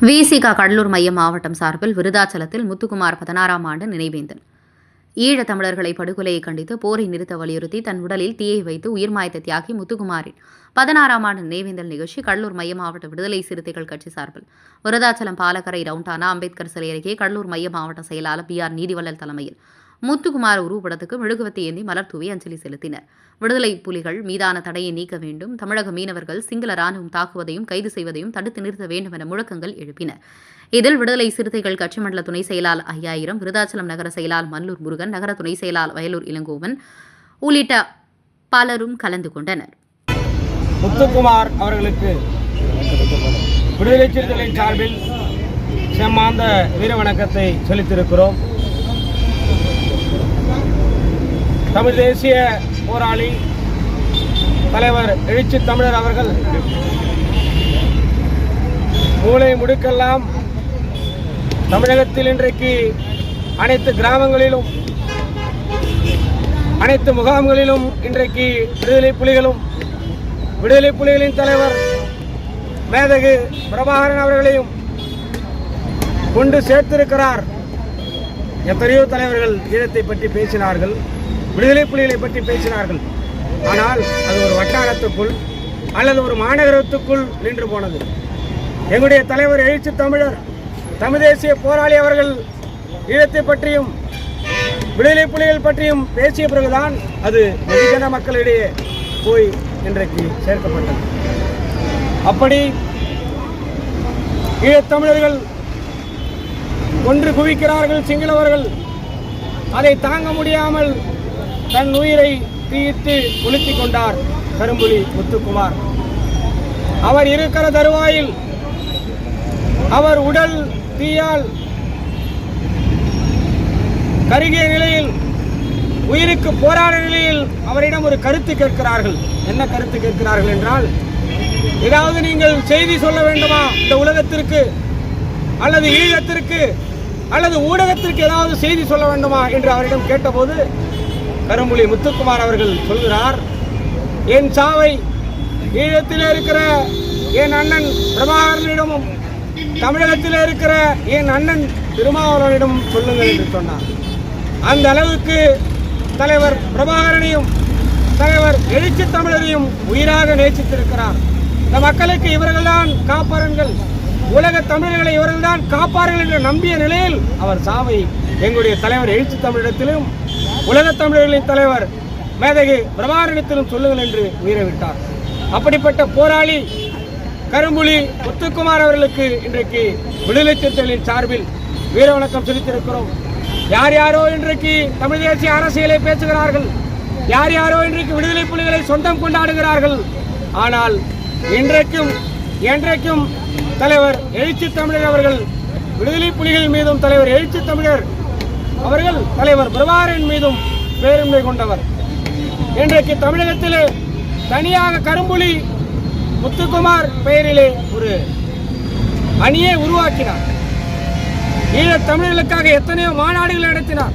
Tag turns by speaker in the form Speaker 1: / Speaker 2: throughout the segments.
Speaker 1: விசிக கடலூர் மைய மாவட்டம் சார்பில் விருதாச்சலத்தில் முத்துக்குமார் 16ஆம் ஆண்டு நினைவேந்தல். ஈழத் தமிழர்களை படுகொலையை கண்டித்து போரை நிறுத்த வலியுறுத்தி தன் உடலில் தீயை வைத்து உயிர் மாய்த்த தியாகி முத்துக்குமாரின் 16ஆம் ஆண்டு நினைவேந்தல் நிகழ்ச்சி கடலூர் மைய மாவட்ட விடுதலை சிறுத்தைகள் கட்சி சார்பில் விருதாச்சலம் பாலக்கரை ரவுண்டானா அம்பேத்கர் சிலை அருகே கடலூர் மைய மாவட்ட செயலாளர் BR நீதிவள்ளல் தலைமையில் முத்துக்குமார் உருவப்படத்துக்கு மெழுகுவர்த்தி ஏந்தி மலர் தூவி அஞ்சலி செலுத்தினர். விடுதலை புலிகள் மீதான தடையை நீக்க வேண்டும், தமிழக மீனவர்கள் சிங்கள ராணுவம் தாக்குவதையும் கைது செய்வதையும் தடுத்து நிறுத்த வேண்டும் என முழக்கங்கள் எழுப்பினர். இதில் விடுதலை சிறுத்தைகள் கட்சி மண்டல துணை செயலாளர் 5000, விருதாச்சலம் நகர செயலாளர் மல்லூர் முருகன், நகர துணை செயலாளர் வயலூர் இளங்கோவன் உள்ளிட்ட பலரும் கலந்து கொண்டனர்.
Speaker 2: முத்துக்குமார் அவர்களுக்கு விடுதலை சிறுத்தைகளின் சார்பில் செம்மாந்த வீர வணக்கத்தை செலுத்தியிருக்கிறோம். தமிழ் தேசிய போராளி தலைவர் எழுச்சி தமிழர் அவர்கள் மூலை முடுக்கெல்லாம் தமிழகத்தில் இன்றைக்கு அனைத்து கிராமங்களிலும் அனைத்து முகாம்களிலும் இன்றைக்கு விடுதலை புலிகளின் தலைவர் மேதகு பிரபாகரன் அவர்களையும் கொண்டு சேர்த்திருக்கிறார். எத்தனையோ தலைவர்கள் ஈழத்தை பற்றி பேசினார்கள், விடுதலை புலிகளை பற்றி பேசினார்கள். ஆனால் அது ஒரு வட்டாரத்துக்குள் அல்லது ஒரு மாநகரத்துக்குள் நின்று போனது. எங்களுடைய தலைவர் எழுச்சி தமிழர் தமிழ் தேசிய போராளி அவர்கள் ஈழத்தை பற்றியும் விடுதலை புலிகள் பற்றியும் பேசிய பிறகுதான் அது வெகுஜன மக்களிடையே போய் இன்றைக்கு சேர்க்கப்பட்டது. அப்படி ஈழத்தமிழர்கள் ஒன்று குவிக்கிறார்கள் சிங்களவர்கள். அதை தாங்க முடியாமல் தன் உயிரை தீயிட்டு கொளுத்திக் கொண்டார் கரும்புலி முத்துக்குமார். அவர் இருக்கிற தருவாயில் அவர் உடல் தீயால் கருகிய நிலையில், உயிருக்கு போராட நிலையில் அவரிடம் ஒரு கருத்து கேட்கிறார்கள். என்ன கருத்து கேட்கிறார்கள் என்றால், ஏதாவது நீங்கள் செய்தி சொல்ல வேண்டுமா இந்த உலகத்திற்கு, அல்லது ஈழத்திற்கு, அல்லது ஊடகத்திற்கு ஏதாவது செய்தி சொல்ல வேண்டுமா என்று அவரிடம் கேட்டபோது கரும்புலி முத்துக்குமார் அவர்கள் சொல்கிறார், என் சாவை ஈழத்தில் இருக்கிற என் அண்ணன் பிரபாகரனிடமும் தமிழகத்தில் இருக்கிற என் அண்ணன் திருமாவளவனிடம் சொல்லுங்கள் என்று சொன்னார். அந்த அளவுக்கு தலைவர் பிரபாகரனையும் தலைவர் எழுச்சி தமிழரையும் உயிராக நேசித்திருக்கிறார். இந்த மக்களுக்கு இவர்கள்தான் காப்பாளர்கள், உலக தமிழர்களை இவர்கள்தான் காப்பார்கள் என்று நம்பிய நிலையில் அவர் சாவை எங்களுடைய தலைவர் எழுச்சி தமிழிடத்திலும் உலக தமிழர்களின் தலைவர் மேதகு பிரபாகரனிடத்திலும் சொல்லுங்கள் என்று உயிரை விட்டார். அப்படிப்பட்ட போராளி கரும்புலி முத்துக்குமார் அவர்களுக்கு இன்றைக்கு விடுதலை சிறுத்தைகளின் சார்பில் வீர வணக்கம் செலுத்தியிருக்கிறோம். யார் யாரோ இன்றைக்கு தமிழ் தேசிய அரசியலை பேசுகிறார்கள், யார் யாரோ இன்றைக்கு விடுதலை புலிகளை சொந்தம் கொண்டாடுகிறார்கள். ஆனால் என்றைக்கும் தலைவர் எழுச்சி தமிழர் அவர்கள் விடுதலை புலிகள் மீதும் தலைவர் எழுச்சி தமிழர் அவர்கள் தலைவர் பிரபாகரன் மீதும் பேருண்மை கொண்டவர். இன்றைக்கு தமிழகத்திலே தனியாக கரும்புலி முத்துக்குமார் பெயரிலே ஒரு அணியை உருவாக்கினார். ஈழத் தமிழர்களுக்காக எத்தனையோ மாநாடுகள் நடத்தினார்,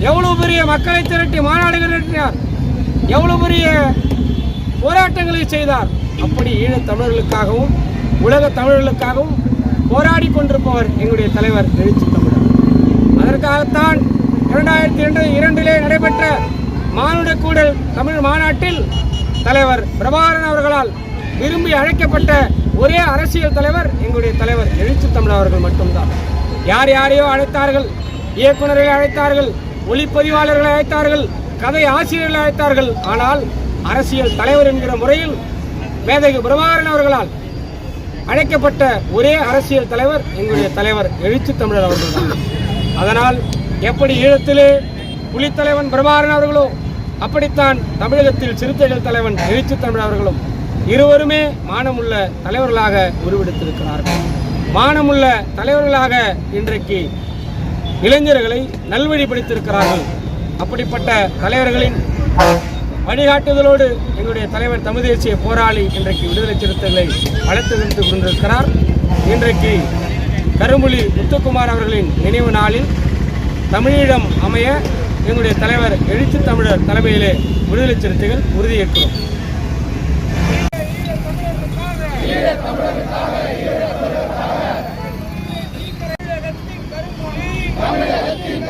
Speaker 2: எவ்வளவு பெரிய மக்களை திரட்டி மாநாடுகள் நடத்தினார், எவ்வளவு பெரிய போராட்டங்களை செய்தார். அப்படி ஈழத் தமிழர்களுக்காகவும் உலக தமிழர்களுக்காகவும் போராடி கொண்டிருப்பவர் எங்களுடைய தலைவர் எழுச்சி தமிழர். அதற்காகத்தான் 2002 நடைபெற்ற மானுட கூடல் தமிழ் மாநாட்டில் தலைவர் பிரபாகரன் அவர்களால் விரும்பி அழைக்கப்பட்ட ஒரே அரசியல் தலைவர் எங்களுடைய தலைவர் எழுச்சி தமிழர் அவர்கள் மட்டும்தான். யார் யாரையோ அழைத்தார்கள், இயக்குநர்களை அழைத்தார்கள், ஒளிப்பதிவாளர்களை அழைத்தார்கள், கதை ஆசிரியர்களை அழைத்தார்கள். ஆனால் அரசியல் தலைவர் என்கிற முறையில் மேதகு பிரபாகரன் அவர்களால் அழைக்கப்பட்ட ஒரே அரசியல் தலைவர் எங்களுடைய தலைவர் எழுச்சி தமிழர் அவர்கள் தான். அதனால் எப்படி ஈழத்திலே புலித்தலைவன் பிரபாகரன் அவர்களோ அப்படித்தான் தமிழகத்தில் சிறுத்தைகள் தலைவன் எழுச்சி தமிழர் அவர்களும் இருவருமே மானமுள்ள தலைவர்களாக உருவெடுத்திருக்கிறார்கள். மானமுள்ள தலைவர்களாக இன்றைக்கு இளைஞர்களை நல்வழிப்படுத்தியிருக்கிறார்கள். அப்படிப்பட்ட தலைவர்களின் வழிகாட்டுதலோடு எங்களுடைய தலைவர் தமிழ் தேசிய போராளி இன்றைக்கு விடுதலை சிறுத்தைகளை வளர்த்து நிறுத்திக் கொண்டிருக்கிறார். இன்றைக்கு கரும்புலி முத்துக்குமார் அவர்களின் நினைவு நாளில் தமிழீழம் அமைய எங்களுடைய தலைவர் எழுச்சி தமிழர் தலைமையிலே விடுதலை சிறுத்தைகள் உறுதியேற்கிறோம்.